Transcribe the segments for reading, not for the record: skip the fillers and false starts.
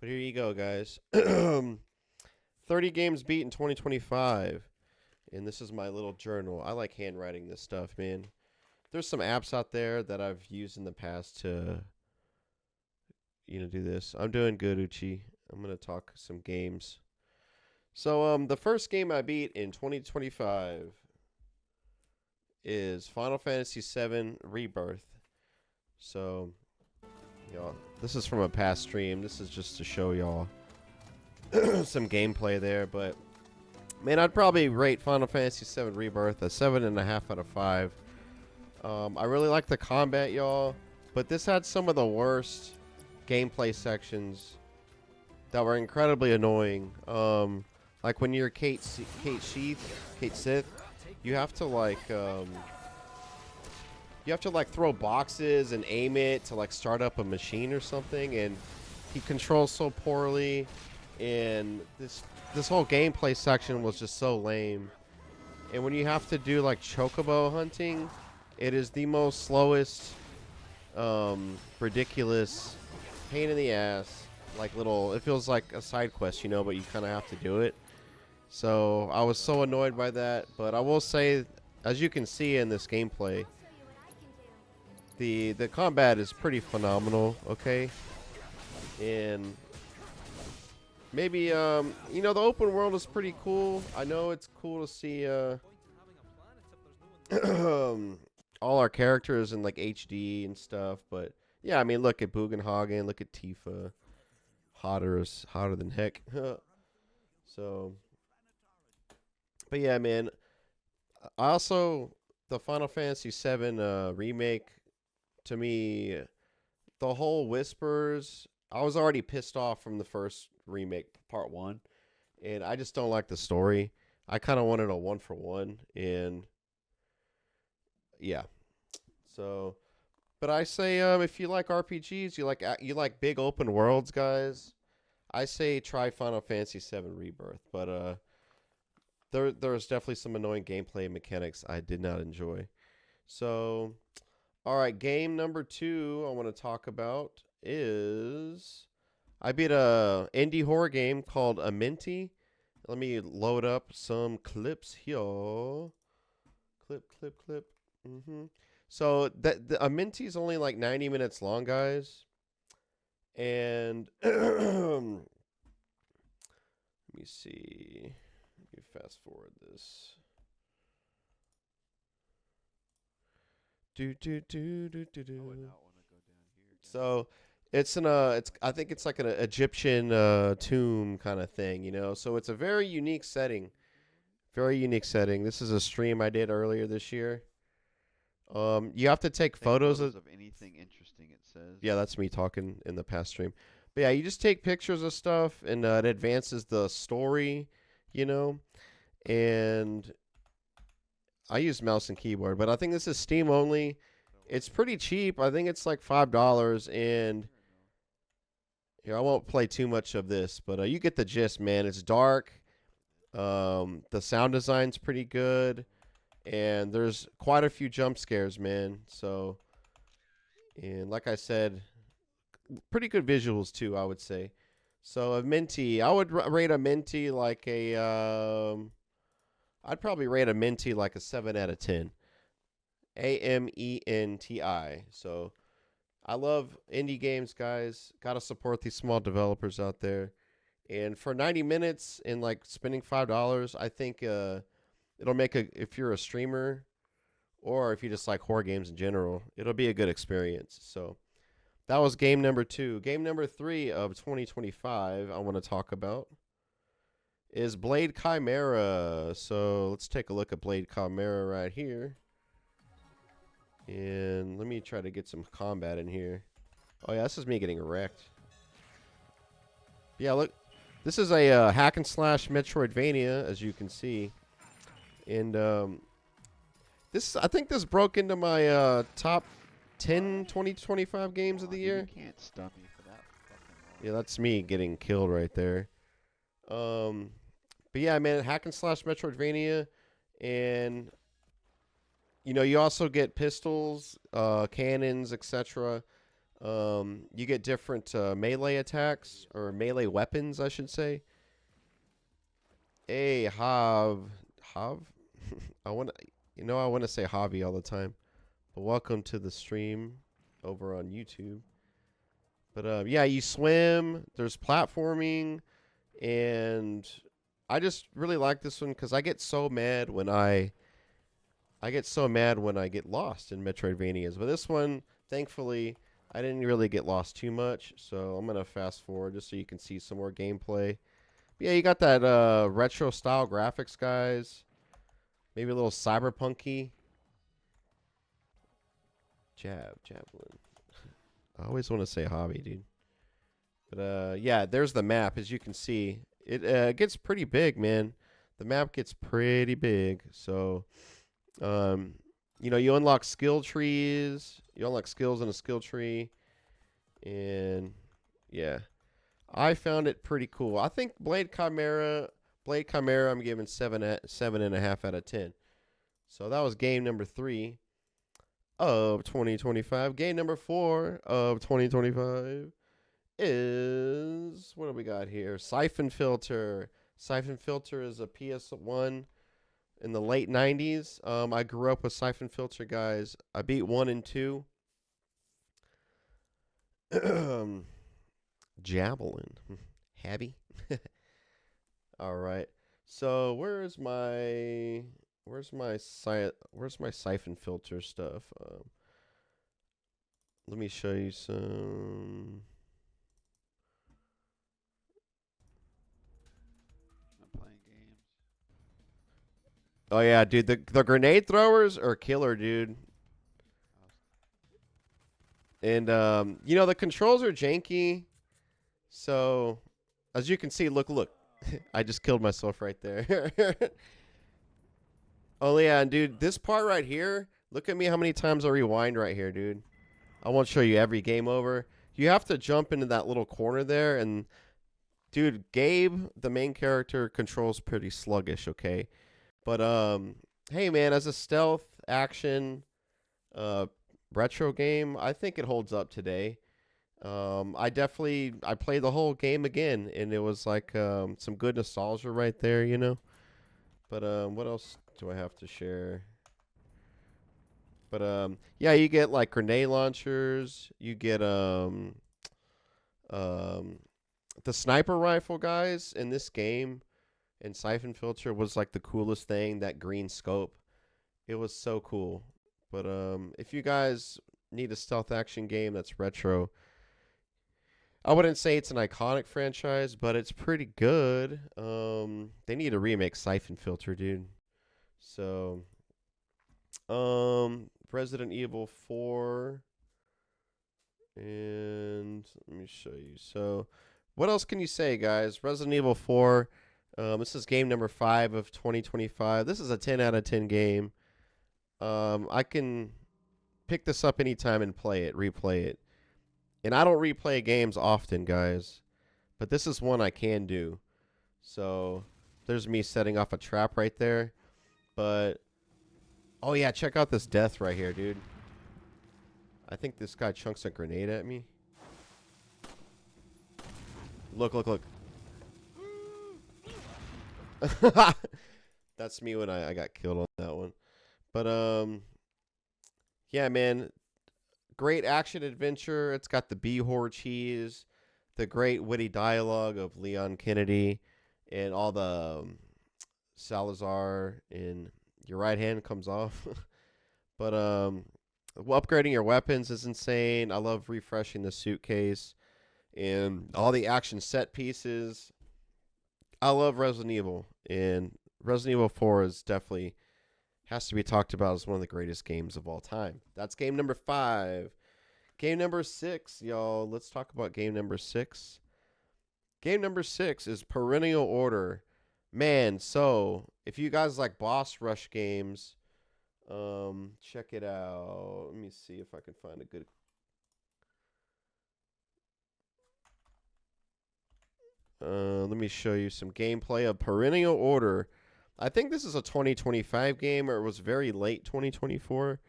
But here you go, guys. 30 games beat in 2025. And this is my little journal. I like handwriting this stuff, man. There's some apps out there that I've used in the past to, do this. I'm doing good, Uchi. I'm going to talk some games. So, the first game I beat in 2025 is Final Fantasy VII Rebirth. So, y'all, this is from a past stream. This is just to show y'all some gameplay there. But, man, I'd probably rate Final Fantasy VII Rebirth a 7.5 out of 5. I really like the combat, y'all. But this had some of the worst gameplay sections that were incredibly annoying. Like when you're Kate Sith, you have to throw boxes and aim it to like start up a machine or something, and he controls so poorly, and this whole gameplay section was just so lame. And when you have to do like chocobo hunting, it is the most slowest, ridiculous, pain in the ass. Like it feels like a side quest, but you kind of have to do it. So I was so annoyed by that. But I will say, as you can see in this gameplay, the combat is pretty phenomenal. Okay, and maybe the open world is pretty cool. I know it's cool to see all our characters in like HD and stuff. But yeah, I mean, look at Bugenhagen, look at Tifa. Hotter than heck. So, but yeah, man. The Final Fantasy VII remake, to me, the whole whispers. I was already pissed off from the first remake, part 1, and I just don't like the story. I kind of wanted a 1-for-1, and yeah. So, but I say, if you like RPGs, you like big open worlds, guys, I say try Final Fantasy VII Rebirth. But there's definitely some annoying gameplay mechanics I did not enjoy. So, all right, game number 2 I want to talk about is I beat a indie horror game called Amenti. Let me load up some clips here. Clip. So the Amenti is only like 90 minutes long, guys. And let me see. Let me fast forward this. So I think it's like an Egyptian tomb kind of thing. So it's a very unique setting. Very unique setting. This is a stream I did earlier this year. You have to take photos of anything interesting, it says. Yeah, that's me talking in the past stream. But yeah, you just take pictures of stuff, and it advances the story, and I use mouse and keyboard, but I think this is Steam only. It's pretty cheap. I think it's like $5, and here, I won't play too much of this, but you get the gist, man. It's dark. The sound design's pretty good, and there's quite a few jump scares, man. So, and like I said, pretty good visuals too, I would say. So a Minty, I would rate a Minty like I'd probably rate a Minty like a 7 out of 10. AMENTI. So I love indie games, guys. Got to support these small developers out there. And for 90 minutes and like spending $5, I think it'll make if you're a streamer or if you just like horror games in general, it'll be a good experience. So that was game number 2. Game number 3 of 2025 I want to talk about is Blade Chimera. So let's take a look at Blade Chimera right here. And let me try to get some combat in here. Oh yeah, this is me getting wrecked. Yeah, look. This is a hack and slash Metroidvania, as you can see. And I think this broke into my top 10 2025 games of the year. You can't stun me for that fucking long. Yeah, that's me getting killed right there. But yeah, man, hack and slash Metroidvania, and you also get pistols, cannons, etc. You get different melee attacks, or melee weapons, I should say. Hey, Hav? I want to, I want to say Javi all the time. But welcome to the stream over on YouTube. But yeah, you swim. There's platforming, and I just really like this one because I get so mad when I get lost in Metroidvanias. But this one, thankfully, I didn't really get lost too much. So I'm gonna fast forward just so you can see some more gameplay. But yeah, you got that retro style graphics, guys. Maybe a little cyberpunky. Javelin. I always want to say hobby, dude. But yeah, there's the map. As you can see, it gets pretty big, man. The map gets pretty big. So, you unlock skill trees. You unlock skills in a skill tree, and yeah, I found it pretty cool. I think Blade Chimera, I'm giving 7.5 out of 10. So that was game number 3 of 2025. Game number 4 of 2025 is, what do we got here? Siphon Filter. Siphon Filter is a PS1 in the late 90s. I grew up with Siphon Filter, guys. I beat 1 and 2. Javelin. Habby. All right. So where's my Siphon Filter stuff? Let me show you some. I'm playing games. Oh yeah, dude, the grenade throwers are killer, dude. And the controls are janky. So as you can see, look. I just killed myself right there. Oh yeah, and dude, this part right here, look at me how many times I rewind right here, dude. I won't show you every game over. You have to jump into that little corner there, and dude, Gabe, the main character, controls pretty sluggish, okay? But hey man, as a stealth action retro game, I think it holds up today. I played the whole game again, and it was like some good nostalgia right there, you know. But what else do I have to share? But yeah, you get like grenade launchers. You get the sniper rifle, guys, in this game. And Siphon Filter was like the coolest thing. That green scope, it was so cool. But if you guys need a stealth action game that's retro, I wouldn't say it's an iconic franchise, but it's pretty good. They need to remake Siphon Filter, dude. So, Resident Evil 4, and let me show you. So, what else can you say, guys? Resident Evil 4. This is game number 5 of 2025. This is a 10 out of 10 game. I can pick this up anytime and replay it. And I don't replay games often, guys, but this is one I can do. So there's me setting off a trap right there. But, oh yeah, check out this death right here, dude. I think this guy chunks a grenade at me. Look. That's me when I got killed on that one. But, yeah, man. Great action adventure. It's got the B-Hor cheese, the great witty dialogue of Leon Kennedy, and all the Salazar, and your right hand comes off. But upgrading your weapons is insane. I love refreshing the suitcase and all the action set pieces. I love Resident Evil, and Resident Evil 4 is definitely has to be talked about as one of the greatest games of all time. That's game number 5. Game number 6, y'all. Let's talk about game number 6. Game number 6 is Perennial Order. Man, so if you guys like boss rush games, check it out. Let me see if I can find a good. Let me show you some gameplay of Perennial Order. I think this is a 2025 game, or it was very late 2024.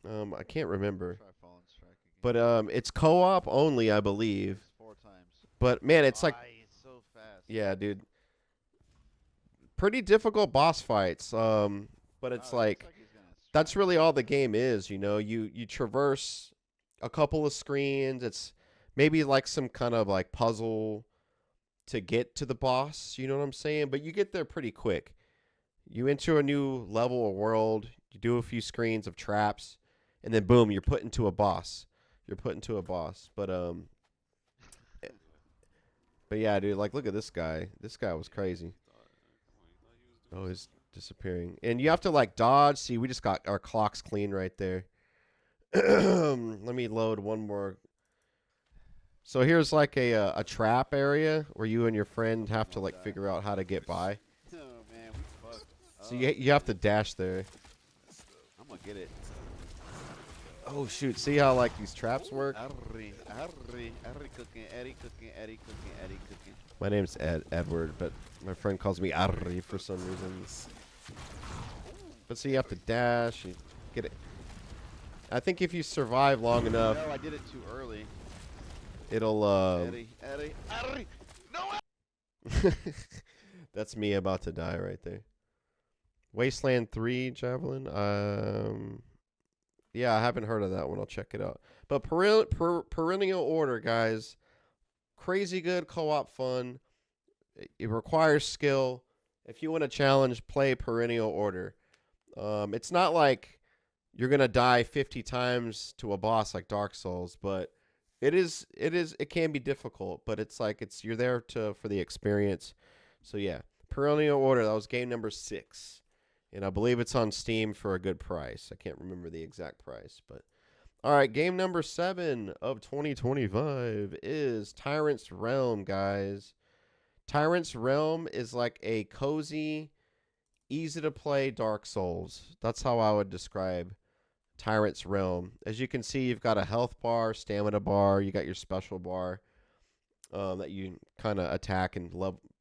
I can't remember. Try Fallen Strike But it's co-op only, I believe. 4 times. But man, it's like, It's so fast. yeah, dude, pretty difficult boss fights. But it's Wow, it like looks he's gonna that's strike. really all the game is. You know, you traverse a couple of screens. It's maybe like some kind of like puzzle to get to the boss. You know what I'm saying? But you get there pretty quick. You enter a new level or world. You do a few screens of traps, and then boom, you're put into a boss. You're put into a boss. But yeah, dude, like look at this guy. This guy was crazy. Oh, he's disappearing. And you have to like dodge. See, we just got our clocks clean right there. Let me load one more. So here's like a trap area where you and your friend have to like figure out how to get by. Oh man, we fucked. So you have to dash there. I'm gonna get it. Oh shoot! See how like these traps work? Arri cooking, Eddie cooking, Eddie cooking, Eddie cooking. My name's Edward, but my friend calls me Arri for some reason. But so you have to dash. You get it. I think if you survive long enough, No, I did it too early. it'll. Eddie, Arri. No. That's me about to die right there. Wasteland 3 Javelin. Yeah, I haven't heard of that one. I'll check it out. But Perennial Order, guys, crazy good co-op fun. It requires skill. If you want a challenge, play Perennial Order. It's not like you're gonna die 50 times to a boss like Dark Souls, but it can be difficult. But it's like you're there for the experience. So yeah, Perennial Order. That was game number 6. And I believe it's on Steam for a good price. I can't remember the exact price, but all right, game number 7 of 2025 is Tyrant's Realm, guys. Tyrant's Realm is like a cozy, easy to play Dark Souls. That's how I would describe Tyrant's Realm. As you can see, you've got a health bar, stamina bar, you got your special bar that you kind of attack and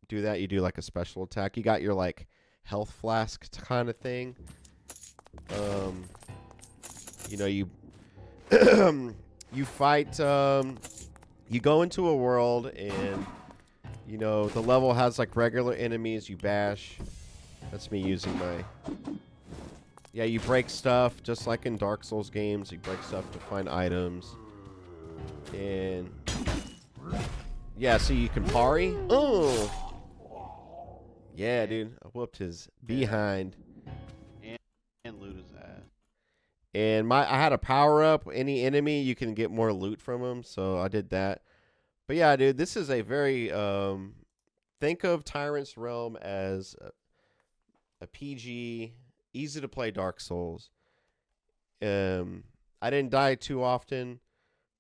do that. You do like a special attack. You got your like health flask kind of thing. You know, you you fight. You go into a world, and you know the level has like regular enemies. You bash. That's me using my. Yeah, you break stuff just like in Dark Souls games. You break stuff to find items, and yeah, so you can parry. Oh. Yeah, dude. I whooped his behind. And loot his ass. And I had a power up. Any enemy, you can get more loot from them. So I did that. But yeah, dude, this is a very think of Tyrant's Realm as a PG, easy to play Dark Souls. I didn't die too often,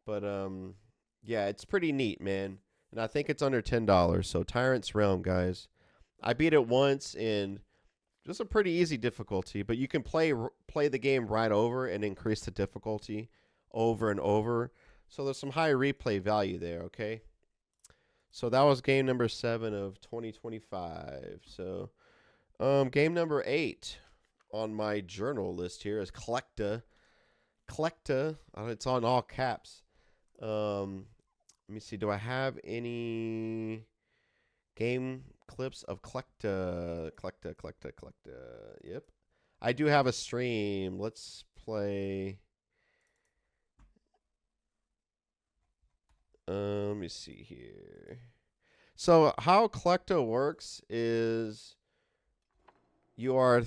but yeah, it's pretty neat, man. And I think it's under $10. So Tyrant's Realm, guys. I beat it once in just a pretty easy difficulty, but you can play the game right over and increase the difficulty over and over. So there's some high replay value there, okay? So that was game number 7 of 2025. So game number 8 on my journal list here is Collecta. Collecta, it's on all caps. Let me see, do I have any game clips of Collecta? Yep. I do have a stream. Let's play. Let me see here. So how Collecta works is you're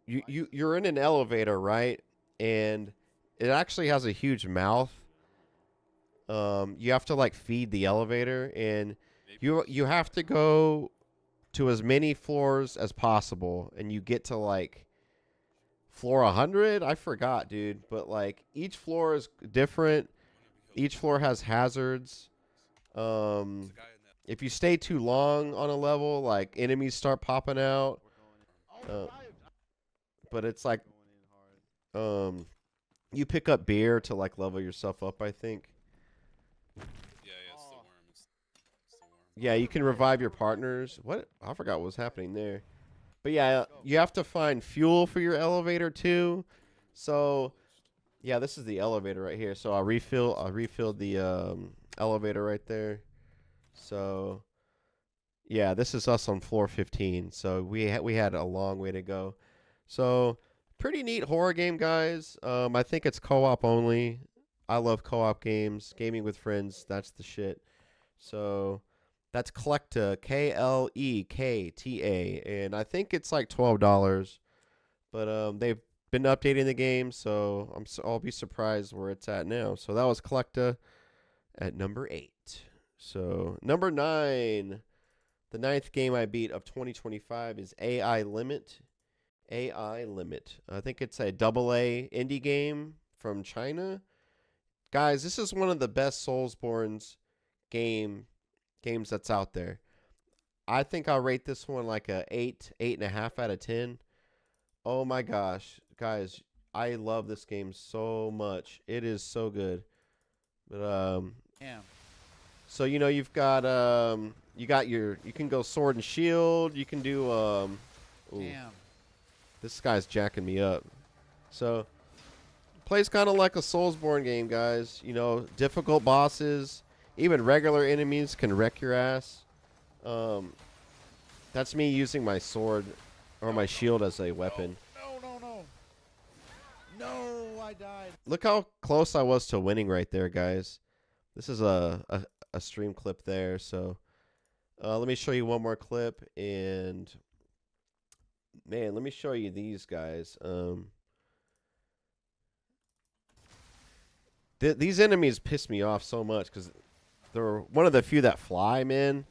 in an elevator, right? And it actually has a huge mouth. You have to like feed the elevator, and you have to go to as many floors as possible, and you get to like floor 100. I forgot, dude, but like each floor is different. Each floor has hazards. If you stay too long on a level, like enemies start popping out. But it's like you pick up beer to like level yourself up, I think. Yeah, you can revive your partners. What? I forgot what was happening there. But yeah, you have to find fuel for your elevator too. So Yeah, this is the elevator right here. So I refilled the elevator right there. So yeah, this is us on floor 15. So we had a long way to go. So pretty neat horror game, guys. I think it's co-op only. I love co-op games. Gaming with friends, that's the shit. So that's Klekta, Klekta, and I think it's like $12. But they've been updating the game, so I'll be surprised where it's at now. So that was Collecta at number 8. So number 9, the ninth game I beat of 2025 is AI Limit. AI Limit. I think it's a double A indie game from China. Guys, this is one of the best Soulsborne's games that's out there. I think I'll rate this one like a 8.5 out of 10. Oh my gosh, guys, I love this game so much. It is so good. But Damn. so you've got you can go sword and shield. You can do ooh, Damn. this guy's jacking me up. So plays kind of like a Soulsborne game, guys. Difficult bosses, even regular enemies can wreck your ass. That's me using my sword or my shield as a weapon. No. No, I died. Look how close I was to winning right there, guys. This is a stream clip there. So let me show you one more clip. And, man, let me show you these guys. These enemies piss me off so much because they're one of the few that fly, man.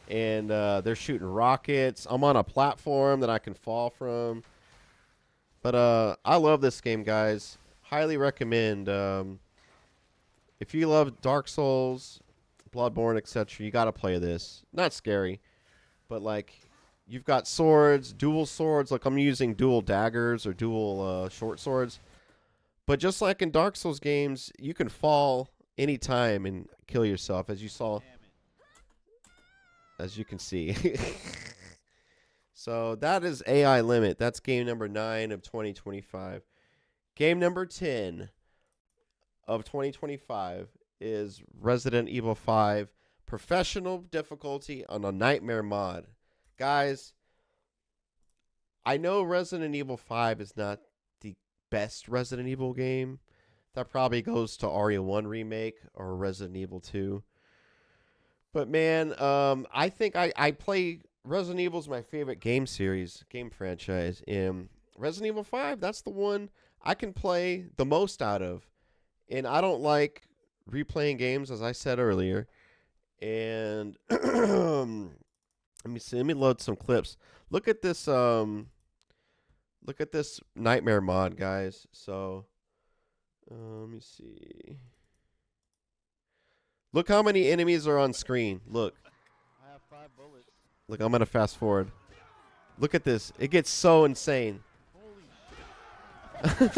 And they're shooting rockets. I'm on a platform that I can fall from. But I love this game, guys. Highly recommend. If you love Dark Souls, Bloodborne, etc., you got to play this. Not scary, but like you've got swords, dual swords. Like I'm using dual daggers or dual short swords. But just like in Dark Souls games, you can fall anytime and kill yourself, as you saw. Damn it. As you can see. So that is AI Limit. That's game number 9 of 2025. Game number 10 of 2025 is Resident Evil 5 Professional Difficulty on a Nightmare mod. Guys, I know Resident Evil 5 is not the best Resident Evil game. That probably goes to RE1 Remake or Resident Evil 2. But man, I think I play Resident Evil is my favorite game franchise. And Resident Evil 5, that's the one I can play the most out of. And I don't like replaying games, as I said earlier. And let me see. Let me load some clips. Look at this. Look at this Nightmare mod, guys. So, let me see. Look how many enemies are on screen. Look. I have 5 bullets. Look, I'm going to fast forward. Look at this. It gets so insane. Holy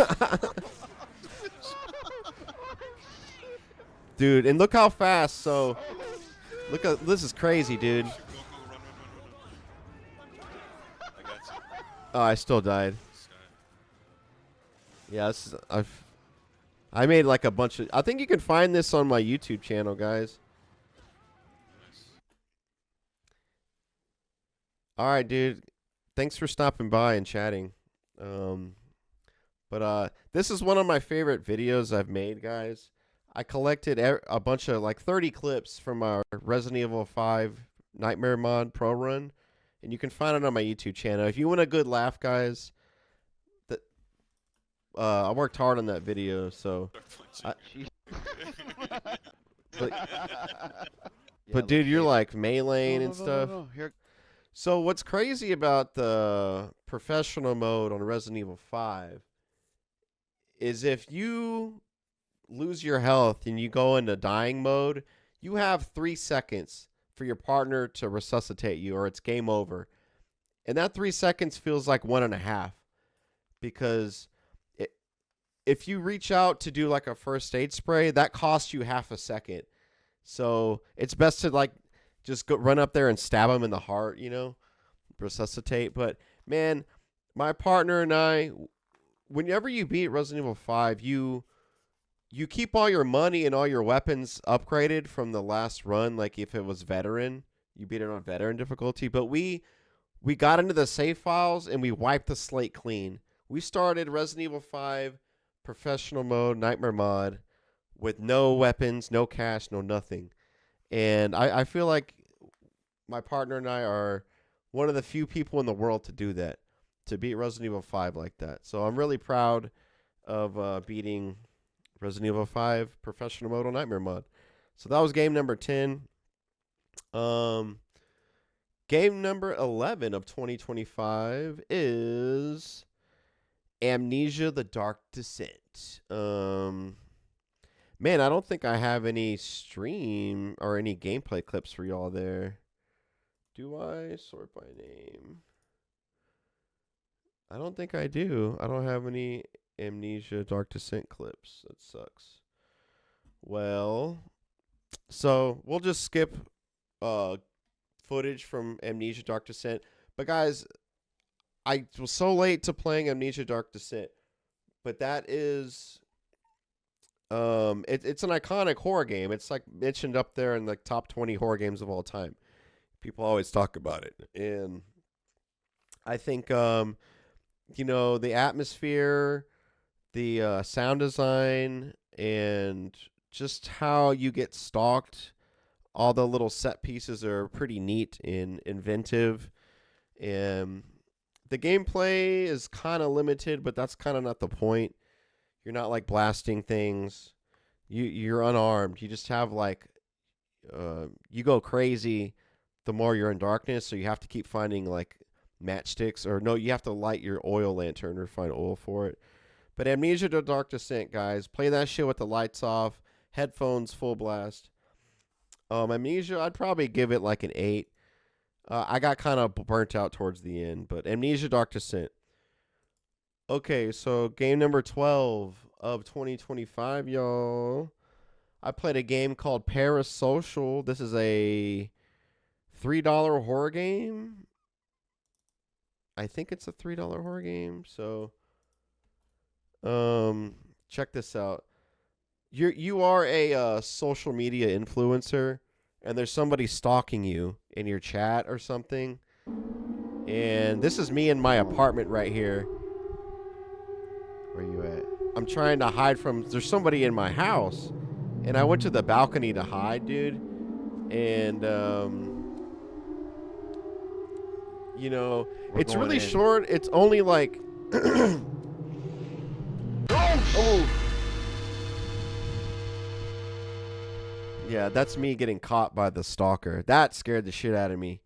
Dude, and look how fast. So, look at this is crazy, dude. Go, run. I got you. Oh, I still died. This guy. Yeah, I made like a bunch of I think you can find this on my YouTube channel, guys. Nice. All right, dude. Thanks for stopping by and chatting. But this is one of my favorite videos I've made, guys. I collected a bunch of like 30 clips from our Resident Evil 5 Nightmare Mod Pro Run, and you can find it on my YouTube channel. If you want a good laugh, guys, I worked hard on that video, so. But dude, you're like meleeing and stuff. No. Here. So what's crazy about the professional mode on Resident Evil 5 is if you lose your health and you go into dying mode, you have 3 seconds for your partner to resuscitate you or it's game over. And that 3 seconds feels like 1.5 because if you reach out to do like a first aid spray, that costs you half a second. So it's best to like just go run up there and stab him in the heart, resuscitate. But man, my partner and I, whenever you beat Resident Evil 5, you keep all your money and all your weapons upgraded from the last run. Like if it was veteran, you beat it on veteran difficulty. But we got into the save files and we wiped the slate clean. We started Resident Evil 5 professional mode, nightmare mod, with no weapons, no cash, no nothing. And I feel like my partner and I are one of the few people in the world to do that, to beat Resident Evil 5 like that. So I'm really proud of beating Resident Evil 5 professional mode on nightmare mod. So that was game number 10. Game number 11 of 2025 is Amnesia: The Dark Descent. Man, I don't think I have any stream or any gameplay clips for y'all there. Do I sort by name? I don't think I do. I don't have any Amnesia: Dark Descent clips. That sucks. Well, so we'll just skip footage from Amnesia: Dark Descent. But guys, I was so late to playing Amnesia: Dark Descent, but that is it's an iconic horror game. It's like mentioned up there in the top 20 horror games of all time. People always talk about it, and I think you know, the atmosphere, the sound design, and just how you get stalked. All the little set pieces are pretty neat and inventive. And the gameplay is kind of limited, but that's kind of not the point. You're not like blasting things. You're unarmed. You just have like you go crazy the more you're in darkness, so you have to keep finding like matchsticks, or no, you have to light your oil lantern or find oil for it. But Amnesia: The Dark Descent, guys, play that shit with the lights off, headphones full blast. Amnesia, I'd probably give it like an 8. I got kind of burnt out towards the end, but Amnesia: Dark Descent. Okay, so game number 12 of 2025, y'all. I played a game called Parasocial. This is a $3 horror game. I think it's a $3 horror game. So, check this out. You are a social media influencer, and there's somebody stalking you in your chat or something. And this is me in my apartment right here. Where you at? I'm trying to hide from. There's somebody in my house, and I went to the balcony to hide, dude. And you know, We're it's going really in. short. It's only like. Oh. Yeah, that's me getting caught by the stalker. That scared the shit out of me.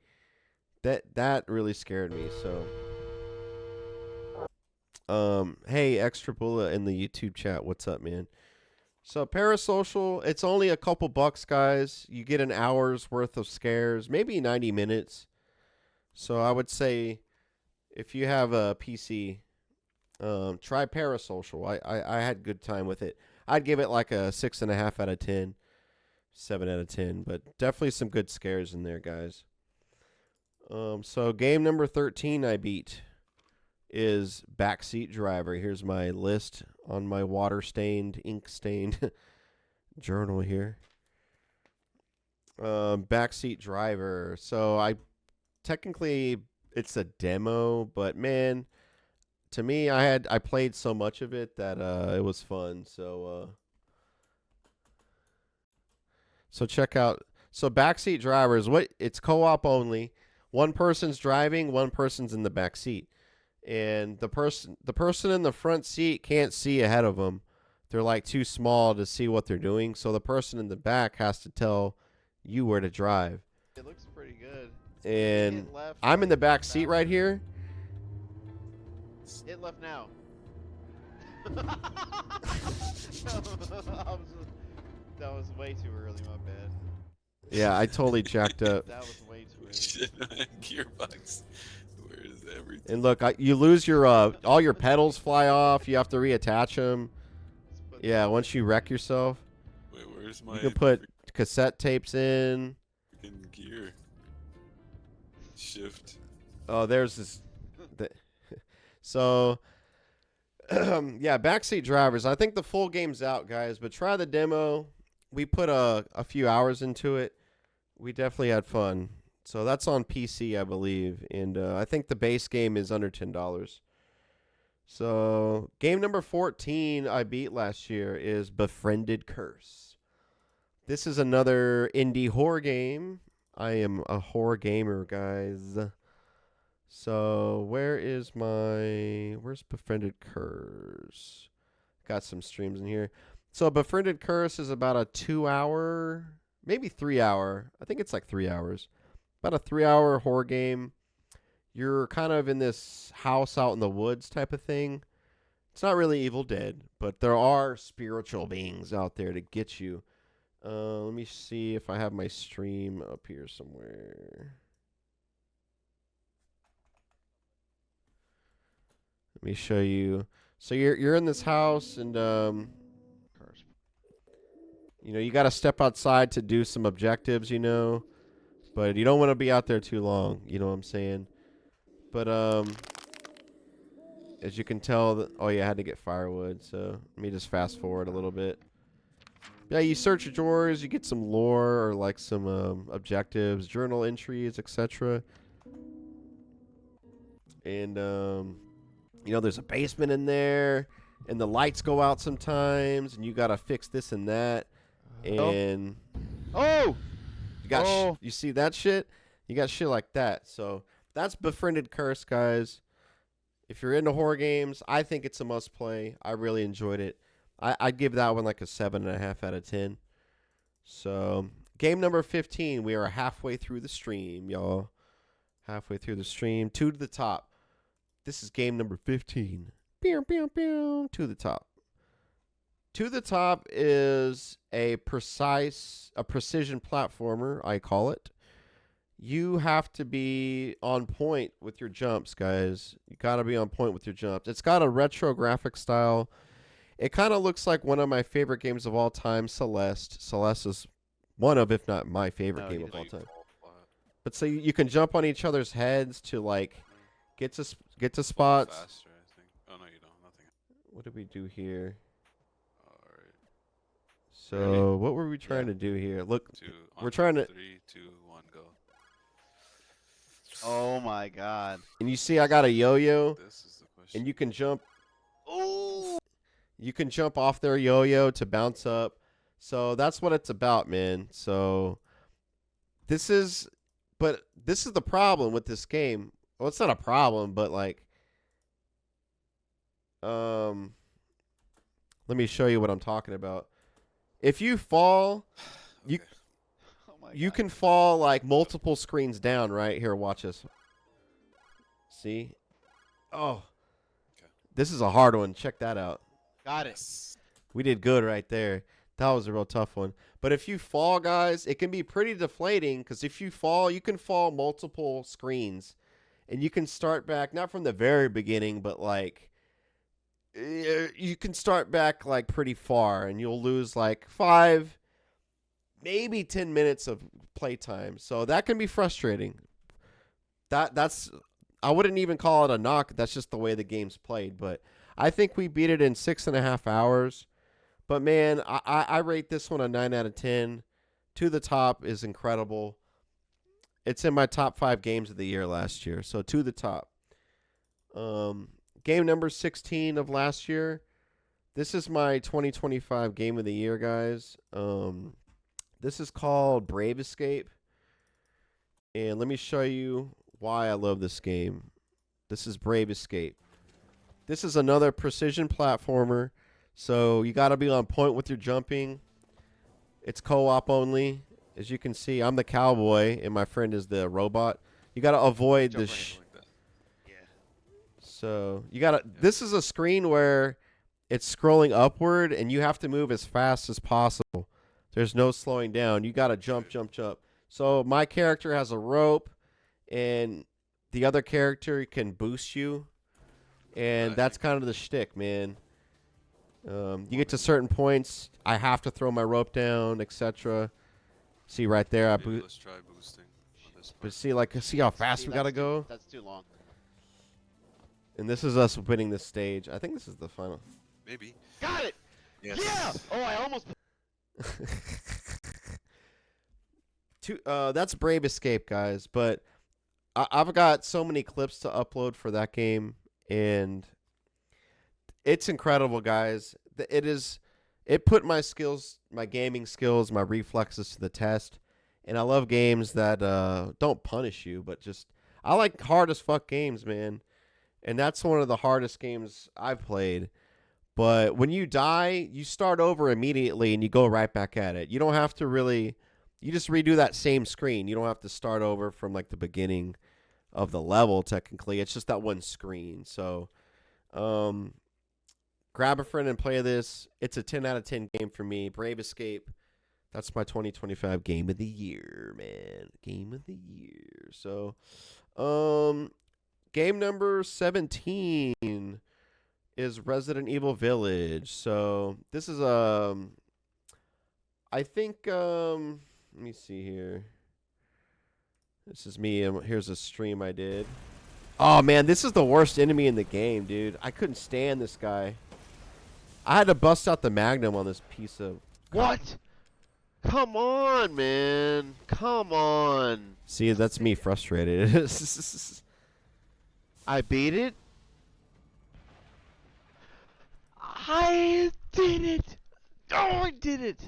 That really scared me. So, hey, Extra Bullet in the YouTube chat, what's up, man? So Parasocial, it's only a couple bucks, guys. You get an hour's worth of scares, maybe 90 minutes. So I would say, if you have a PC, try Parasocial. I had good time with it. I'd give it like a 6.5 out of 10. 7 out of 10, but definitely some good scares in there, guys. So game number 13 I beat is Backseat Driver. Here's my list on my water-stained, ink-stained journal here. Backseat Driver. So technically it's a demo, but man, to me, I played so much of it that it was fun. So check out. So Backseat Driver is it's co-op only. One person's driving, one person's in the back seat. And the person in the front seat can't see ahead of them. They're like too small to see what they're doing. So the person in the back has to tell you where to drive. It looks pretty good. And It left, I'm in the like, back seat about- right here. It left now. That was way too early, my bad. Yeah, I totally jacked up. That was way too early. Shit, gearbox. Where is everything? And look, you lose your all your pedals fly off. You have to reattach them. Let's put Yeah, this- once you wreck yourself, Wait, where's my you can put cassette tapes in. freaking gear? Shift. Oh, there's this. So, Yeah, Backseat Drivers. I think the full game's out, guys, but try the demo. We put a few hours into it. We definitely had fun. So that's on PC, I believe, and I think the base game is under $10. So game number 14 I beat last year is Befriended Curse. This is another indie horror game. I am a horror gamer, guys. So where's Befriended Curse? Got some streams in here. So Befriended Curse is about a 2-hour, maybe 3-hour. I think it's like 3 hours. About a 3-hour horror game. You're kind of in this house out in the woods type of thing. It's not really Evil Dead, but there are spiritual beings out there to get you. Let me see if I have my stream up here somewhere. Let me show you. So you're in this house, and you got to step outside to do some objectives, but you don't want to be out there too long. You know what I'm saying? But as you can tell, I had to get firewood. So let me just fast forward a little bit. Yeah, you search your drawers, you get some lore or like some objectives, journal entries, etc. And there's a basement in there, and the lights go out sometimes, and you gotta fix this and that. And you see that shit? You got shit like that. So that's Befriended Curse, guys. If you're into horror games, I think it's a must play. I really enjoyed it. I'd give that one like a 7.5 out of 10. So game number 15. We are halfway through the stream, y'all. Halfway through the stream. 2 to the top. This is game number 15. Pew, pew, pew. To the top. To the top is a precision platformer, I call it. You have to be on point with your jumps, guys. You got to be on point with your jumps. It's got a retro graphic style. It kind of looks like one of my favorite games of all time, Celeste. Celeste is one of, if not my favorite game of all time. But so you can jump on each other's heads to like get to spots. Faster, I think. Oh no, you don't. Nothing. What did we do here? All right. So Ready? what were we trying to do here? Look, On we're trying to. 3, 2, 1, go. Oh my god. And you see, I got a yo-yo, This is the question. and you can jump. Oh. You can jump off their yo-yo to bounce up. So that's what it's about, man. So this is the problem with this game. Well, it's not a problem, but like, let me show you what I'm talking about. If you fall, Okay. Oh my you god. can fall like multiple screens down, right? Here, watch this. See? Oh. Okay. This is a hard one. Check that out. Got it. Yes. We did good right there. That was a real tough one. But if you fall, guys, it can be pretty deflating because if you fall, you can fall multiple screens. And you can start back, not from the very beginning, but like, you can start back like pretty far and you'll lose like 5, maybe 10 minutes of playtime. So that can be frustrating. That's I wouldn't even call it a knock. That's just the way the game's played. But I think we beat it in 6.5 hours. But man, I rate this one a 9 out of 10. To the top is incredible. It's in my top 5 games of the year last year. So To the Top. Game number 16 of last year. This is my 2025 game of the year, guys. This is called Brave Escape. And let me show you why I love this game. This is Brave Escape. This is another precision platformer. So you got to be on point with your jumping. It's co-op only. As you can see, I'm the cowboy and my friend is the robot. You got to avoid Jump the right like that. Yeah. So you got to this is a screen where it's scrolling upward and you have to move as fast as possible. There's no slowing down. You got to jump, jump, jump. So my character has a rope and the other character can boost you. And that's kind of the shtick, man. You get to certain points, I have to throw my rope down, etc. See right there, I Maybe boot. let's try boosting on this But part. see how fast we gotta go. That's too long. And this is us winning this stage. I think this is the final. Maybe. Got it. Yes. Yeah. Oh, I almost. That's Brave Escape, guys. But I've got so many clips to upload for that game, and it's incredible, guys. It put my skills, my gaming skills, my reflexes to the test. And I love games that don't punish you, but just I like hard as fuck games, man. And that's one of the hardest games I've played. But when you die, you start over immediately and you go right back at it. You don't have to really, you just redo that same screen. You don't have to start over from like the beginning of the level, technically. It's just that one screen. So grab a friend and play this. It's a 10 out of 10 game for me. Brave Escape. That's my 2025 game of the year, man. Game of the year. So, game number 17 is Resident Evil Village. So, this is I think let me see here. This is me. Here's a stream I did. Oh man, this is the worst enemy in the game, dude. I couldn't stand this guy. I had to bust out the Magnum on this piece of What? Come on, man. Come on. See, that's me frustrated. I beat it. I did it. Oh, I did it.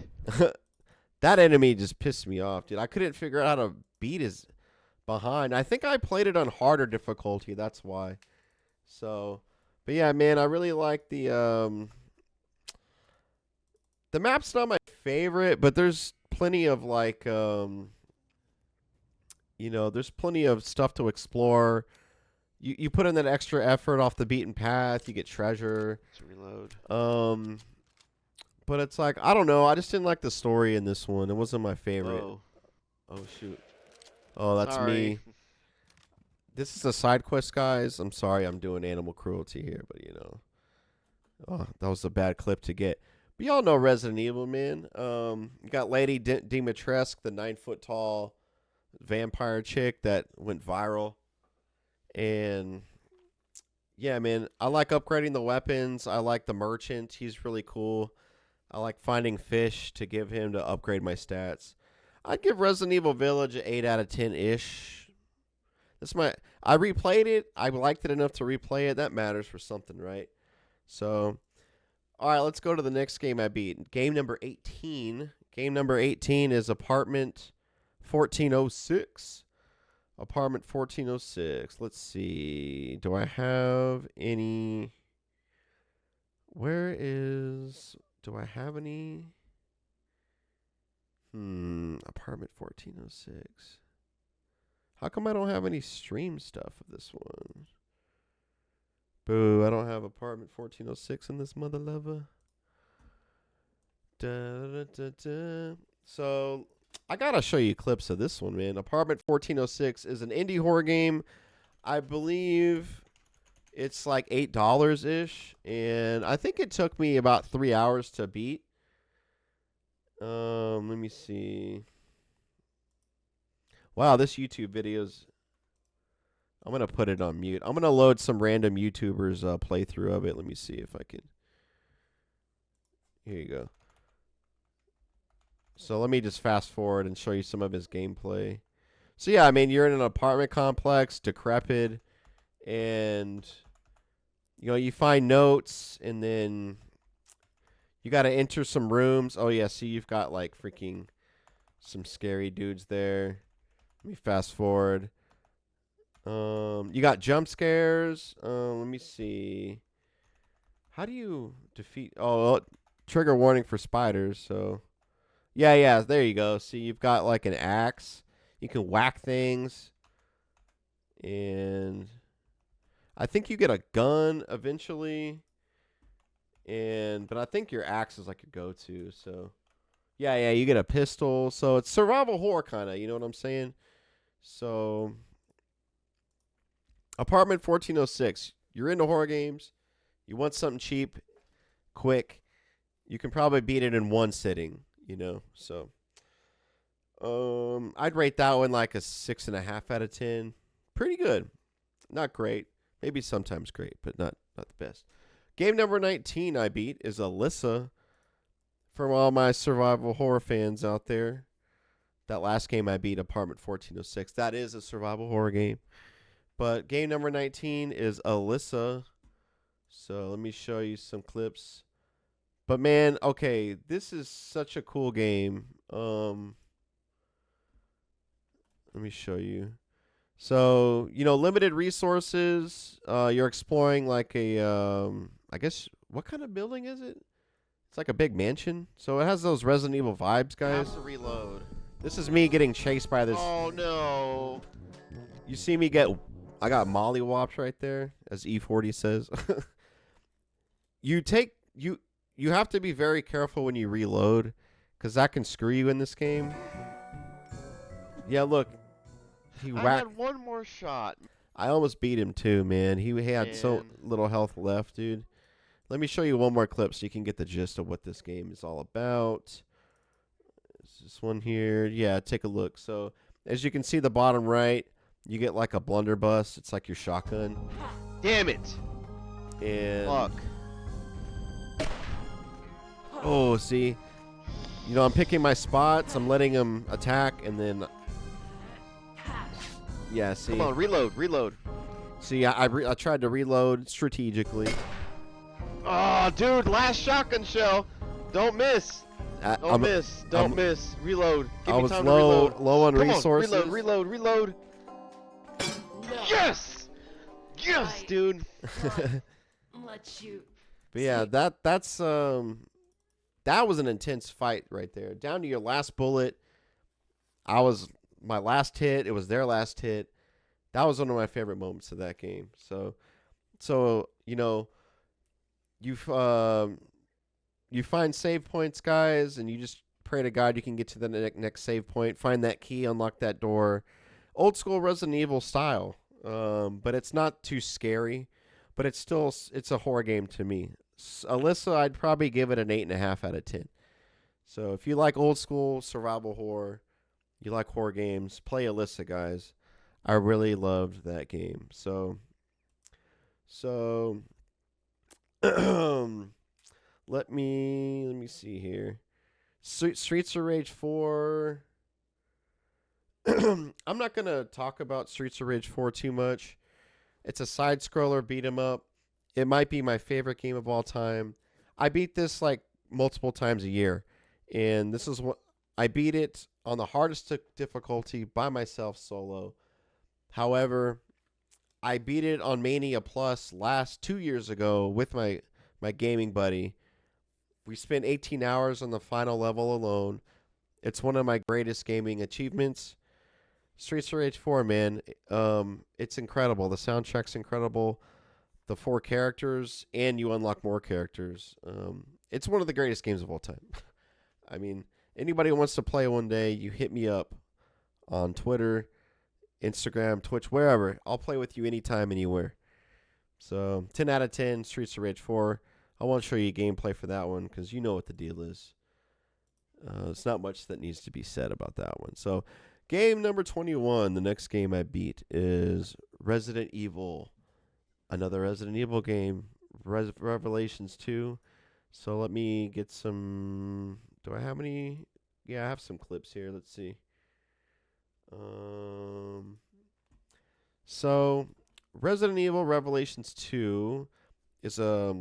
That enemy just pissed me off, dude. I couldn't figure out how to beat his behind. I think I played it on harder difficulty. That's why. So, but yeah, man, I really like the map's not my favorite, but there's plenty of like there's plenty of stuff to explore. You put in that extra effort off the beaten path, you get treasure. Let's reload. But it's like, I don't know, I just didn't like the story in this one. It wasn't my favorite. Whoa. Oh shoot. Oh, that's Sorry. me. This is a side quest, guys. I'm sorry I'm doing animal cruelty here, but oh, that was a bad clip to get. But y'all know Resident Evil, man. You got Lady Dimitrescu, the 9-foot-tall vampire chick that went viral. And, yeah, man, I like upgrading the weapons. I like the merchant. He's really cool. I like finding fish to give him to upgrade my stats. I'd give Resident Evil Village an 8 out of 10-ish. I replayed it. I liked it enough to replay it. That matters for something, right? So... all right, let's go to the next game I beat. Game number 18. Game number 18 is Apartment 1406. Apartment 1406. Let's see. Do I have any... do I have any... Apartment 1406. How come I don't have any stream stuff of this one? Boo, I don't have Apartment 1406 in this mother lover. So, I gotta show you clips of this one, man. Apartment 1406 is an indie horror game. I believe it's like $8-ish. And I think it took me about 3 hours to beat. Let me see. Wow, this YouTube video's... I'm going to put it on mute. I'm going to load some random YouTubers' playthrough of it. Let me see if I can. Here you go. So let me just fast forward and show you some of his gameplay. So yeah, I mean, you're in an apartment complex, decrepit, and, you find notes, and then you got to enter some rooms. Oh yeah, see, you've got like freaking some scary dudes there. Let me fast forward. You got jump scares. Let me see. How do you defeat... oh, trigger warning for spiders. So, yeah, there you go. See, you've got like an axe. You can whack things. And I think you get a gun eventually. But I think your axe is like your go-to. So, yeah, you get a pistol. So, it's survival horror kind of. You know what I'm saying? So... Apartment 1406. You're into horror games. You want something cheap, quick. You can probably beat it in one sitting, So, I'd rate that one like a 6.5 out of 10. Pretty good. Not great. Maybe sometimes great, but not the best. Game number 19 I beat is Alyssa. For all my survival horror fans out there, that last game I beat, Apartment 1406, that is a survival horror game. But game number 19 is Alyssa. So let me show you some clips. But man, okay, this is such a cool game. Let me show you. So, limited resources. You're exploring like a, I guess, what kind of building is it? It's like a big mansion. So it has those Resident Evil vibes, guys. Have to reload. This is me getting chased by this. Oh no! You see me I got mollywops right there, as E40 says. You have to be very careful when you reload, because that can screw you in this game. Yeah, look. I had one more shot. I almost beat him too, man. He had so Man. little health left, dude. Let me show you one more clip so you can get the gist of what this game is all about. Is this one here? Yeah, take a look. So, as you can see, the bottom right, you get like a blunderbuss. It's like your shotgun. Damn it! And Fuck. oh, see, I'm picking my spots. I'm letting him attack, and then yeah, see. Come on, reload. See, I tried to reload strategically. Oh, dude, last shotgun shell. Don't miss. Don't miss. Reload. Give I me was time low to reload. on Come resources. On, reload. Yes! Yes, dude. Let's shoot. But yeah, that's that was an intense fight right there. Down to your last bullet. My last hit. It was their last hit. That was one of my favorite moments of that game. So you find save points, guys, and you just pray to God you can get to the next save point, find that key, unlock that door. Old school Resident Evil style, but it's not too scary. But it's a horror game to me. Alyssa, I'd probably give it an 8.5 out of 10. So if you like old school survival horror, you like horror games, play Alyssa, guys. I really loved that game. So let me see here. Streets of Rage 4. I'm not going to talk about Streets of Rage 4 too much. It's a side scroller beat 'em up. It might be my favorite game of all time. I beat this like multiple times a year, and this is what I beat it on the hardest difficulty by myself solo. However, I beat it on Mania Plus 2 years ago with my gaming buddy. We spent 18 hours on the final level alone. It's one of my greatest gaming achievements. Streets of Rage 4, man. It's incredible. The soundtrack's incredible. The 4 characters, and you unlock more characters. It's one of the greatest games of all time. I mean, anybody who wants to play one day, you hit me up on Twitter, Instagram, Twitch, wherever. I'll play with you anytime, anywhere. So, 10 out of 10, Streets of Rage 4. I won't show you gameplay for that one because you know what the deal is. There's not much that needs to be said about that one. So, game number 21, the next game I beat is Resident Evil. Another Resident Evil game, Revelations 2. So let me get some. Do I have any? Yeah, I have some clips here. Let's see. So Resident Evil Revelations 2 is I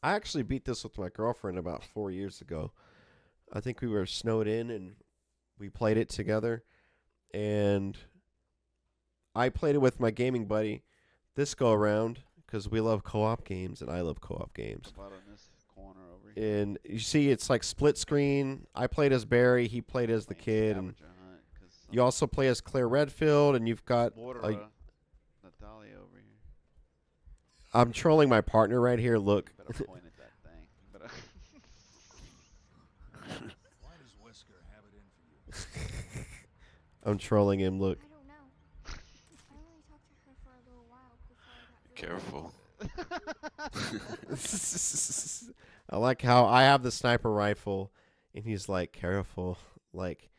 actually beat this with my girlfriend about 4 years ago. I think we were snowed in and we played it together. And I played it with my gaming buddy this go around because we love co-op games and I love co-op games. About on this corner over here. And you see it's like split screen. I played as Barry, he played as the kid. And you also play as Claire Redfield, and you've got Natalia over here. I'm trolling my partner right here. Look. Better point at that thing. Why does Wesker have it in for you? I'm trolling him. Look. I don't know. I only talked to her for a little while before I got really Careful. I like how I have the sniper rifle, and he's like, careful. Like,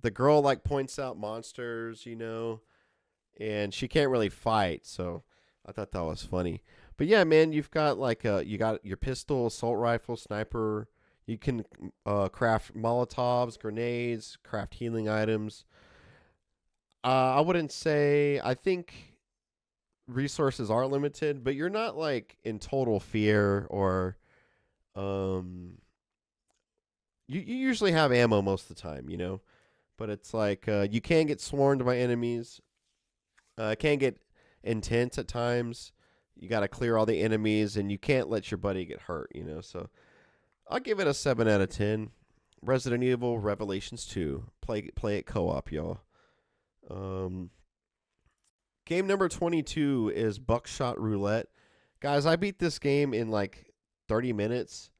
the girl like points out monsters, and she can't really fight, so I thought that was funny. But yeah, man, you've got you got your pistol, assault rifle, sniper. You can craft Molotovs, grenades, craft healing items. I wouldn't say. I think resources are limited, but you're not like in total fear or you usually have ammo most of the time, you know. But it's like you can get swarmed by enemies. It can get intense at times. You got to clear all the enemies, and you can't let your buddy get hurt, you know. So I'll give it a 7 out of 10. Resident Evil Revelations 2. Play it co-op, y'all. Game number 22 is Buckshot Roulette. Guys, I beat this game in like 30 minutes.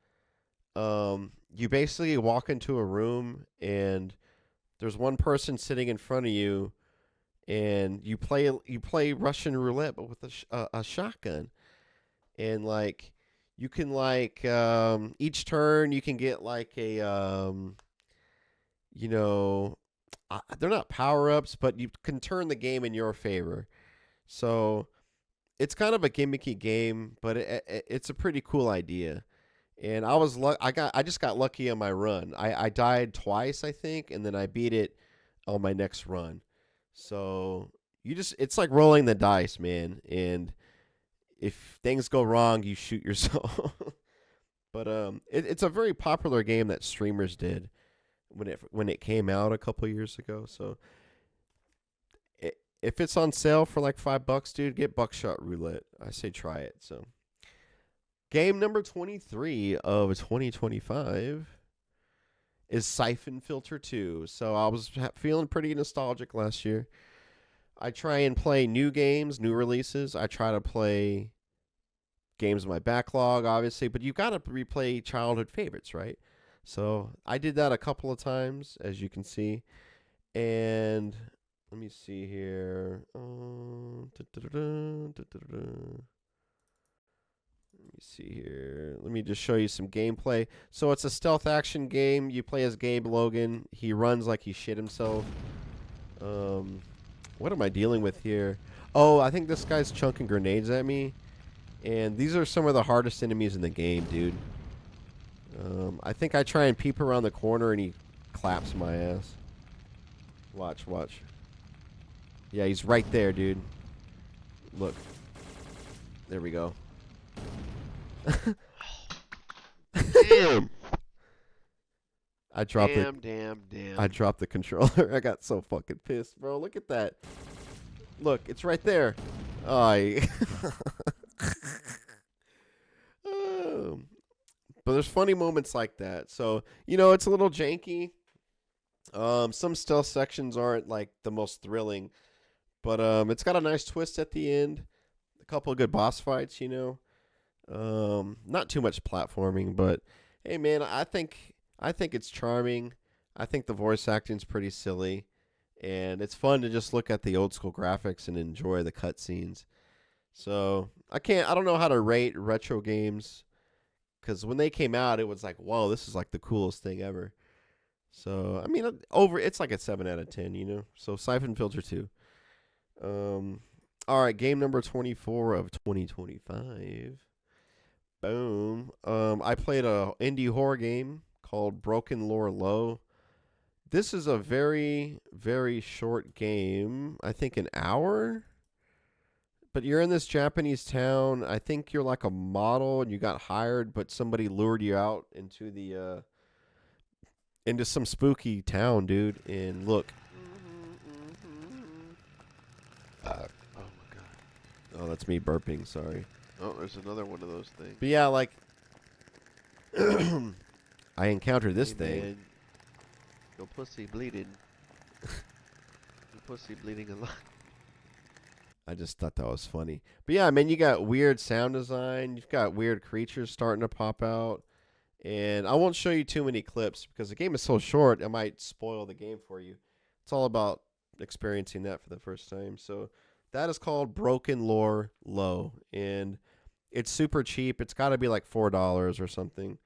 You basically walk into a room, and there's one person sitting in front of you, and you play Russian roulette, but with a shotgun, and like you can like each turn you can get like a they're not power ups, but you can turn the game in your favor. So it's kind of a gimmicky game, but it's a pretty cool idea. And I just got lucky on my run. I died twice, I think, and then I beat it on my next run. So it's like rolling the dice, man. And if things go wrong, you shoot yourself. But it's a very popular game that streamers did when it came out a couple years ago. So if it's on sale for like $5, dude, get Buckshot Roulette. I say try it. So game number 23 of 2025 is Siphon Filter 2. So I was feeling pretty nostalgic last year. I try and play new games, new releases. I try to play games in my backlog, obviously, but you've got to replay childhood favorites, right? So I did that a couple of times, as you can see. And let me see here. Let me see here. Let me just show you some gameplay. So it's a stealth action game. You play as Gabe Logan. He runs like he shit himself. What am I dealing with here? Oh, I think this guy's chunking grenades at me. And these are some of the hardest enemies in the game, dude. I think I try and peep around the corner and he claps my ass. Watch. Yeah, he's right there, dude. Look. There we go. Damn. I dropped it. Damn. I dropped the controller. I got so fucking pissed, bro. Look at that. Look, it's right there. But there's funny moments like that. So, it's a little janky. Some stealth sections aren't like the most thrilling, but it's got a nice twist at the end. A couple of good boss fights, Not too much platforming, but hey, man, I think it's charming. I think the voice acting's pretty silly, and it's fun to just look at the old school graphics and enjoy the cutscenes. So I don't know how to rate retro games, because when they came out, it was like, whoa, this is like the coolest thing ever. So I mean, it's like a 7 out of 10, So Siphon Filter 2. All right, game number 24 of 2025. Boom. I played a indie horror game called Broken Lore Low. This is a very, very short game. I think an hour. But you're in this Japanese town. I think you're like a model and you got hired, but somebody lured you out into some spooky town, dude. And look. Oh my god. Oh, that's me burping. Sorry. Oh, there's another one of those things. But yeah, like I encountered this thing. Man. Your pussy bleeding. Your pussy bleeding a lot. I just thought that was funny. But yeah, man, you got weird sound design. You've got weird creatures starting to pop out. And I won't show you too many clips because the game is so short, it might spoil the game for you. It's all about experiencing that for the first time. So that is called Broken Lore Low. And it's super cheap. It's got to be like $4 or something.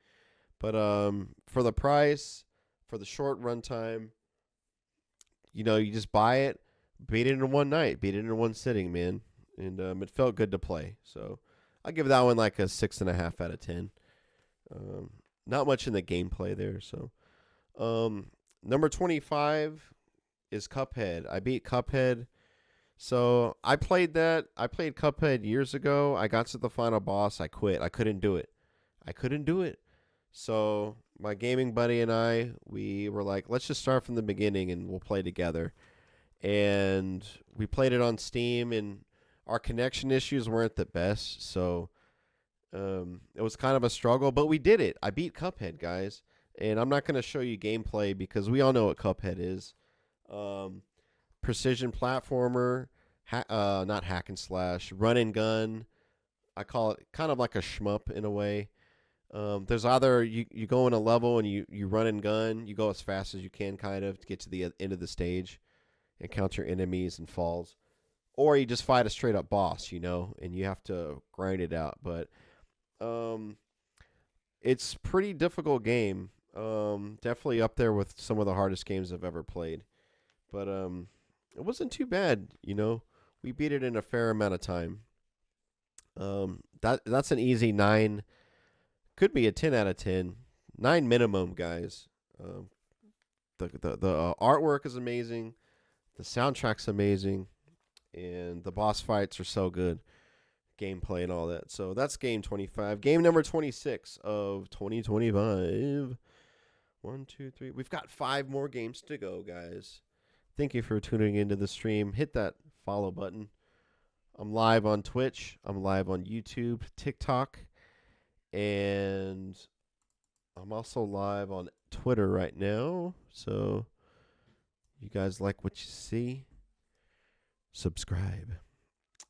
But for the price, for the short runtime, you just buy it, beat it in one night, beat it in one sitting, man. and it felt good to play. So I give that one like a 6.5 out of 10. Not much in the gameplay there. So number 25 is Cuphead. I beat Cuphead. So I played that. I played Cuphead years ago. I got to the final boss. I quit. I couldn't do it. So my gaming buddy and I, we were like, let's just start from the beginning and we'll play together. And we played it on Steam, and our connection issues weren't the best. So it was kind of a struggle, but we did it. I beat Cuphead, guys. And I'm not going to show you gameplay because we all know what Cuphead is. Precision platformer, not hack and slash, run and gun. I call it kind of like a shmup in a way. There's either you go in a level and you run and gun, you go as fast as you can kind of to get to the end of the stage and counter enemies and falls. Or you just fight a straight up boss, you know, and you have to grind it out. But it's a pretty difficult game. Definitely up there with some of the hardest games I've ever played. But it wasn't too bad, you know. We beat it in a fair amount of time. That's an easy 9. Could be a 10 out of 10. 9 minimum, guys. The artwork is amazing. The soundtrack's amazing. And the boss fights are so good. Gameplay and all that. So that's game 25. Game number 26 of 2025. 1, 2, 3. We've got 5 more games to go, guys. Thank you for tuning into the stream. Hit that follow button. I'm live on Twitch. I'm live on YouTube, TikTok, and I'm also live on Twitter right now. So you guys like what you see? Subscribe.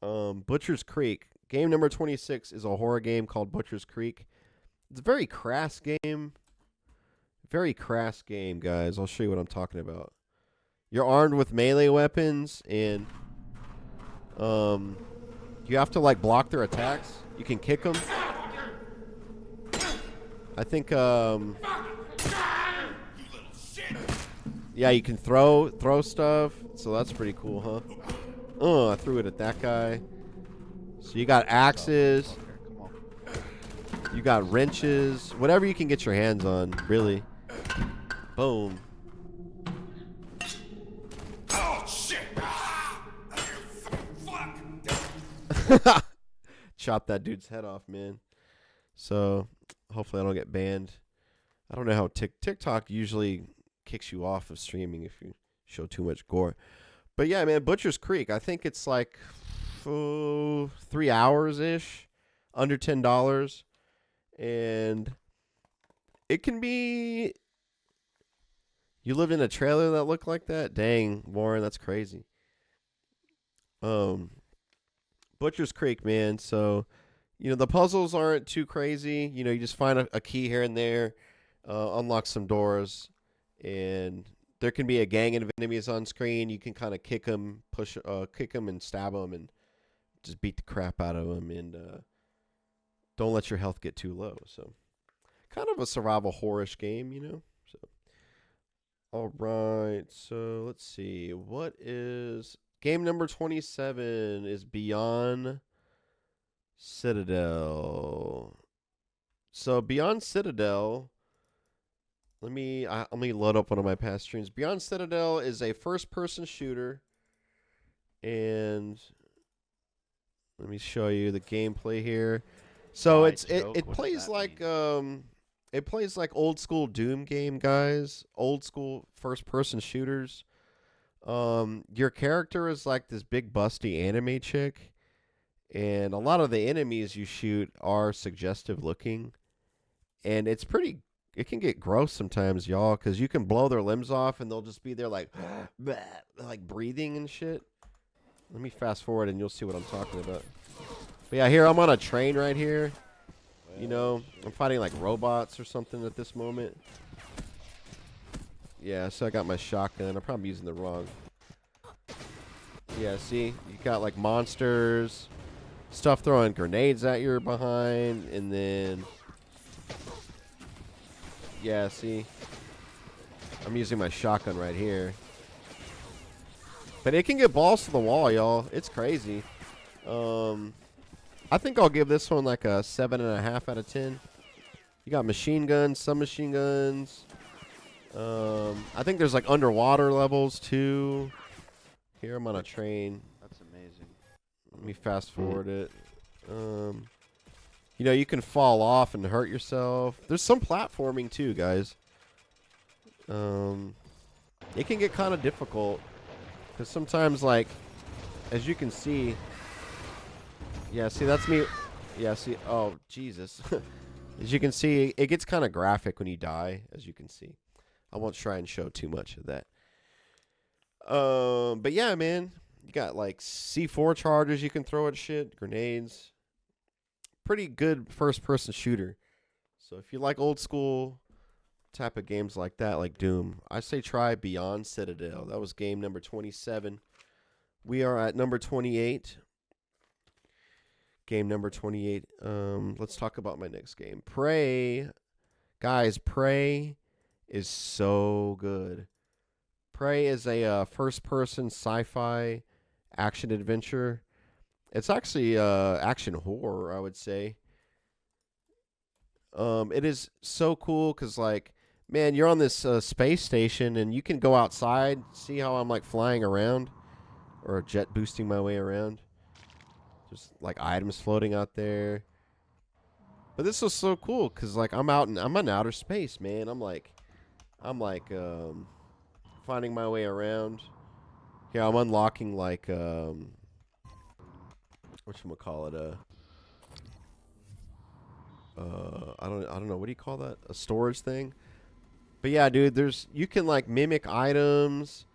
Butcher's Creek. Game number 26 is a horror game called Butcher's Creek. It's a very crass game. Very crass game, guys. I'll show you what I'm talking about. You're armed with melee weapons, and you have to like block their attacks. You can kick them. I think yeah, you can throw stuff. So that's pretty cool, huh? Oh, I threw it at that guy. So you got axes. You got wrenches. Whatever you can get your hands on, really. Boom. Oh shit! Chop that dude's head off, man. So hopefully I don't get banned. I don't know how TikTok usually kicks you off of streaming if you show too much gore. But yeah, man, Butcher's Creek. I think it's like 3 hours ish, under $10, and it can be. You lived in a trailer that looked like that? Dang, Warren, that's crazy. Butcher's Creek, man. So, you know, the puzzles aren't too crazy. You know, you just find a key here and there, unlock some doors, and there can be a gang of enemies on screen. You can kind of kick them, kick them and stab them and just beat the crap out of them, and don't let your health get too low. So, kind of a survival horror-ish game, you know. So, all right. So let's see. What is game number 27? Is Beyond Citadel. So Beyond Citadel. Let me load up one of my past streams. Beyond Citadel is a first-person shooter, and let me show you the gameplay here. So it plays like it plays like old school Doom game, guys. Old school first-person shooters. Your character is like this big busty anime chick, and a lot of the enemies you shoot are suggestive looking, and it's pretty. It can get gross sometimes, y'all, because you can blow their limbs off and they'll just be there like, like breathing and shit. Let me fast forward and you'll see what I'm talking about. But yeah, here I'm on a train right here. You know, I'm fighting like robots or something at this moment. Yeah, so I got my shotgun. I'm probably using the wrong. Yeah, see, you got like monsters, stuff throwing grenades at your behind, and then. Yeah, see? I'm using my shotgun right here. But it can get balls to the wall, y'all. It's crazy. I think I'll give this one like a 7.5 out of 10. You got machine guns, submachine guns. I think there's like underwater levels too. Here I'm on a train. That's amazing. Let me fast forward it. You know, you can fall off and hurt yourself. There's some platforming too, guys. It can get kind of difficult because sometimes, like, as you can see, yeah, see, that's me. Yeah, see, oh, Jesus. As you can see, it gets kind of graphic when you die, as you can see. I won't try and show too much of that. But yeah, man, you got like C4 charges you can throw at shit, grenades. Pretty good first-person shooter. So if you like old school type of games like that, like Doom, I say try Beyond Citadel. That was game number 27. We are at number 28. Game number 28. Let's talk about my next game. Prey. Guys, Prey is so good. Prey is a first-person sci-fi action adventure. It's actually action horror, I would say. It is so cool because, like, man, you're on this space station and you can go outside. See how I'm like flying around or jet boosting my way around. Just like items floating out there. But this was so cool because, like, I'm in outer space, man. I'm like finding my way around. Yeah, I'm unlocking like whatchamacallit, I don't know, what do you call that? A storage thing? But yeah, dude, you can like mimic items.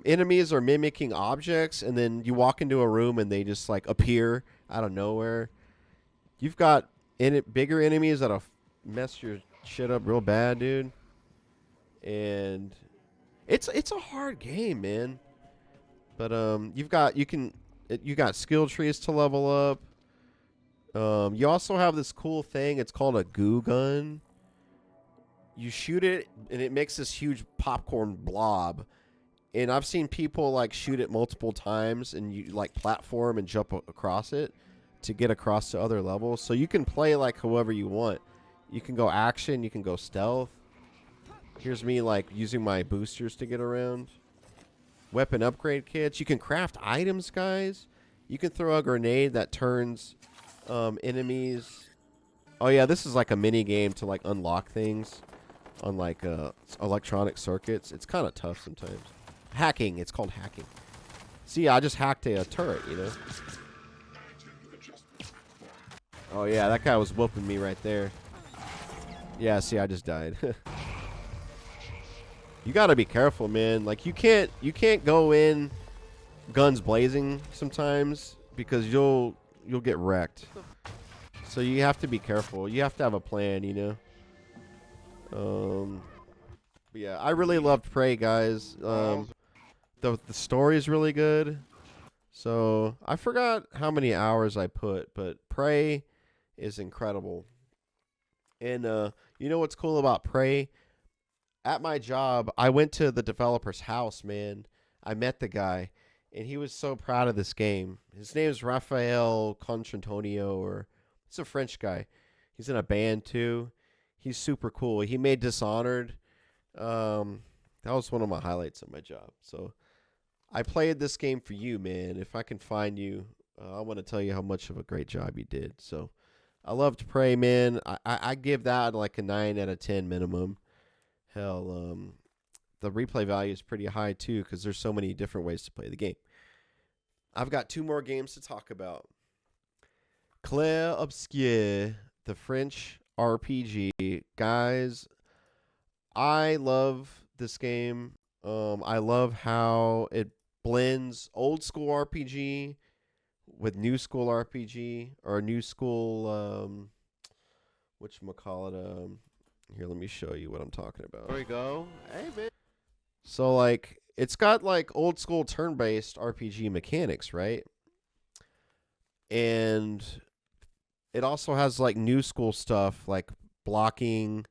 Enemies are mimicking objects, and then you walk into a room and they just like appear out of nowhere. You've got bigger enemies that'll mess your shit up real bad, dude. And it's a hard game, man. But you got skill trees to level up. You also have this cool thing. It's called a goo gun. You shoot it, and it makes this huge popcorn blob. And I've seen people like shoot it multiple times, and you like platform and jump across it to get across to other levels. So you can play like however you want. You can go action. You can go stealth. Here's me like using my boosters to get around. Weapon upgrade kits. You can craft items, guys. You can throw a grenade that turns enemies. Oh yeah, this is like a mini game to like unlock things on like electronic circuits. It's kind of tough sometimes. Hacking. It's called hacking. See, I just hacked a turret, you know. Oh yeah, that guy was whooping me right there. Yeah, see, I just died. You gotta be careful, man. Like you can't go in guns blazing sometimes because you'll get wrecked. So you have to be careful. You have to have a plan, you know. But yeah, I really loved Prey, guys. The story is really good. So I forgot how many hours I put, but Prey is incredible. And you know what's cool about Prey? At my job, I went to the developer's house, man. I met the guy, and he was so proud of this game. His name is Raphael Contrantonio, or he's a French guy. He's in a band, too. He's super cool. He made Dishonored. That was one of my highlights of my job. So I played this game for you, man. If I can find you, I want to tell you how much of a great job you did. So I loved Prey, man. I give that like a 9 out of 10 minimum. Hell, the replay value is pretty high, too, because there's so many different ways to play the game. I've got 2 more games to talk about. Clair Obscur, the French RPG. Guys, I love this game. I love how it blends old school RPG with new school RPG, or new school, whatchamacallit, here, let me show you what I'm talking about. There we go. Hey, man. So, like, it's got, like, old school turn-based RPG mechanics, right? And it also has, like, new school stuff, like blocking,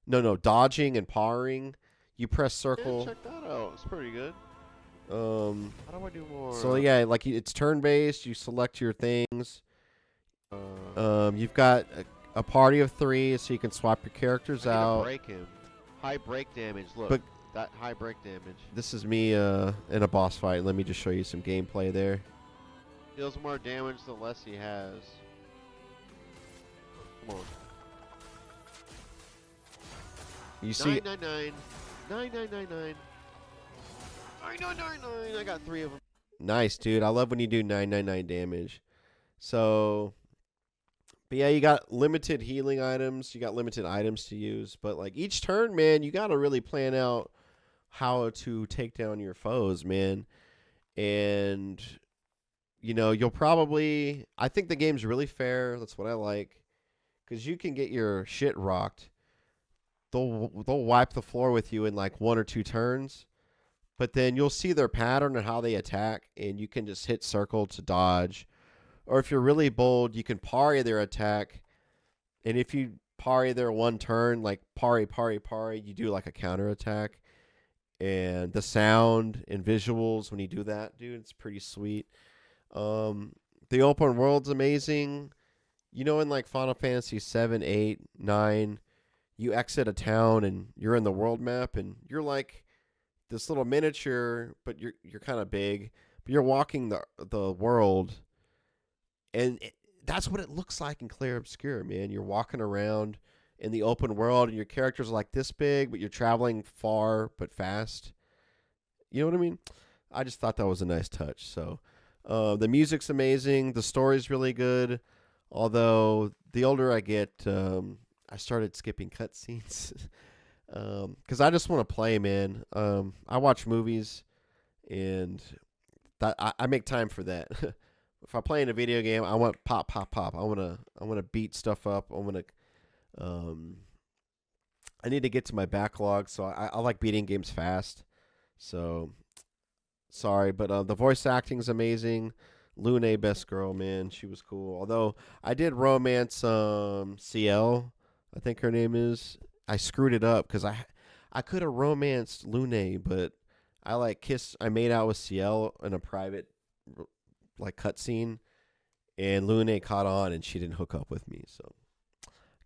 dodging and parrying. You press circle. Yeah, check that out. It's pretty good. How do I do more? So yeah, like it's turn-based. You select your things. You've got a party of 3, so you can swap your characters I need to out. break him. High break damage. Look, But- that high break damage This is me in a boss fight. Let me just show you some gameplay there. deals more damage the less he has. Come on. You see, 999. 9999. 9999. I got 3 of them. nice, dude. I love when you do 999 damage. So, but yeah, you got limited healing items. You got limited items to use. But like each turn, man, you got to really plan out how to take down your foes, man. And you know, you'll probably. I think the game's really fair. That's what I like, because you can get your shit rocked. They'll wipe the floor with you in like 1 or 2 turns. But then you'll see their pattern and how they attack, and you can just hit circle to dodge. Or if you're really bold, you can parry their attack. And if you parry their 1 turn, like parry, you do like a counter attack. And the sound and visuals when you do that, dude, it's pretty sweet. The open world's amazing. You know, in like Final Fantasy 7, 8, 9, you exit a town and you're in the world map, and you're like this little miniature, but you're kind of big. But you're walking the world, and that's what it looks like in Clair Obscur, man. You're walking around in the open world, and your characters are like this big, but you're traveling far but fast. You know what I mean? I just thought that was a nice touch. So the music's amazing. The story's really good. Although the older I get, I started skipping cutscenes. Because I just want to play, man. I watch movies, and that I make time for that. If I play in a video game, I want pop. I wanna beat stuff up. I need to get to my backlog, so I like beating games fast. So sorry, but the voice acting's amazing. Lune, best girl, man. She was cool. Although I did romance CL, I think her name is. I screwed it up because I could have romanced Lune, but I made out with CL in a private like cutscene, and Lune caught on and she didn't hook up with me, so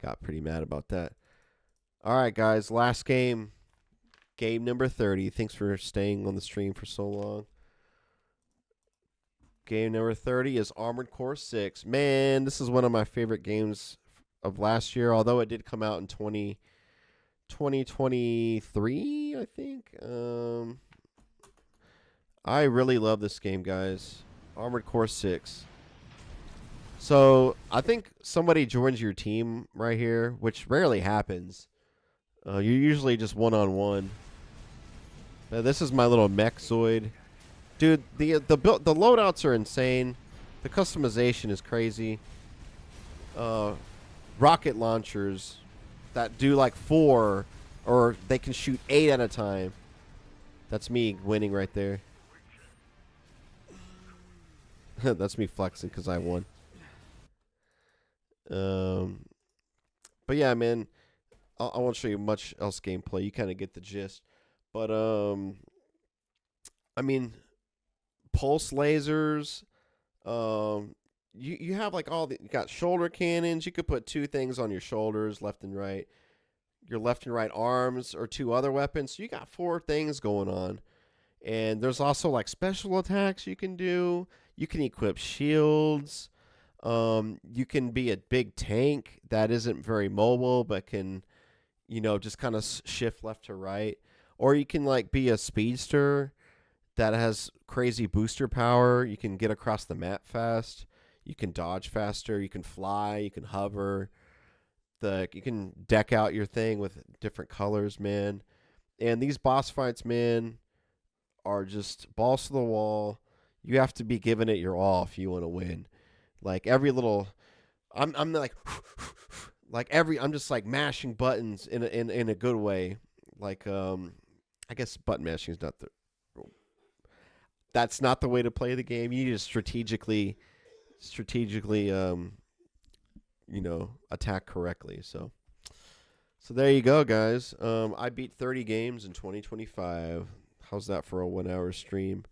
got pretty mad about that. All right, guys, last game number 30. Thanks for staying on the stream for so long. Game number 30 is Armored Core 6. Man, this is one of my favorite games of last year, although it did come out in 2023, I think. I really love this game, guys. Armored Core 6. So, I think somebody joins your team right here, which rarely happens. You're usually just one-on-one. This is my little mech Zoid. Dude, the loadouts are insane. The customization is crazy. Rocket launchers that do like 4, or they can shoot 8 at a time. That's me winning right there. That's me flexing because I won. But yeah, man, I won't show you much else gameplay. You kind of get the gist. But I mean, pulse lasers. You have like you got shoulder cannons. You could put 2 things on your shoulders, left and right. Your left and right arms or 2 other weapons. So you got 4 things going on. And there's also like special attacks you can do. You can equip shields. You can be a big tank that isn't very mobile but can, just kind of shift left to right. Or you can like be a speedster that has crazy booster power. You can get across the map fast. You can dodge faster. You can fly. You can hover. You can deck out your thing with different colors, man. And these boss fights, man, are just balls to the wall. You have to be giving it your all if you want to win. Like every little, I'm like, I'm just like mashing buttons in a good way. Like I guess button mashing is that's not the way to play the game. You need to strategically attack correctly. So there you go, guys. I beat 30 games in 2025. How's that for a 1 hour stream?